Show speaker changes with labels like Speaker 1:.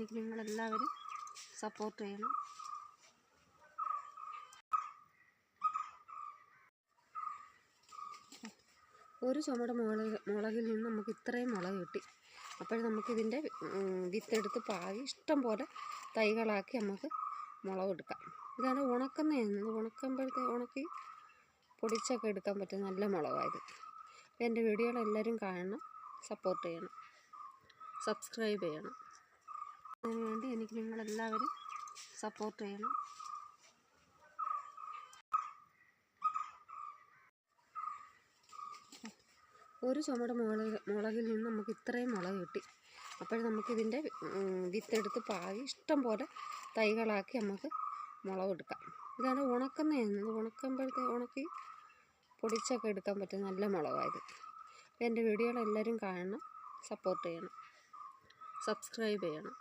Speaker 1: എനിക്ക് നിങ്ങളെല്ലാവരും സപ്പോർട്ട് ചെയ്യണം. ഒരു ചുമട് മുളകിൽ നിന്ന് നമുക്ക് ഇത്രയും മുളക് കിട്ടി. അപ്പോൾ നമുക്കിതിൻ്റെ വിത്തെടുത്ത് പാകി ഇഷ്ടം പോലെ തൈകളാക്കി നമുക്ക് മുളകെടുക്കാം. ഇതാണ് ഉണക്കുമ്പോഴത്തെ ഉണക്കി പൊടിച്ചൊക്കെ എടുക്കാൻ പറ്റും നല്ല മുളകായത്. അപ്പോൾ എൻ്റെ വീഡിയോകളെല്ലാവരും കാണണം, സപ്പോർട്ട് ചെയ്യണം, സബ്സ്ക്രൈബ് ചെയ്യണം. അതിനുവേണ്ടി എനിക്ക് നിങ്ങളെല്ലാവരും സപ്പോർട്ട് ചെയ്യണം. ഒരു ചുമട് മുളകിൽ നിന്ന് നമുക്ക് ഇത്രയും മുളക് കിട്ടി. അപ്പോൾ നമുക്കിതിൻ്റെ വിത്തെടുത്ത് പാകി ഇഷ്ടം പോലെ തൈകളാക്കി നമുക്ക് മുളകെടുക്കാം. ഇതാണ് ഉണക്കുമ്പോഴത്തെ ഉണക്കി പൊടിച്ചൊക്കെ എടുക്കാൻ പറ്റും നല്ല മുളകായത്. അപ്പോൾ എൻ്റെ വീഡിയോകളെല്ലാവരും കാണണം, സപ്പോർട്ട് ചെയ്യണം, സബ്സ്ക്രൈബ് ചെയ്യണം.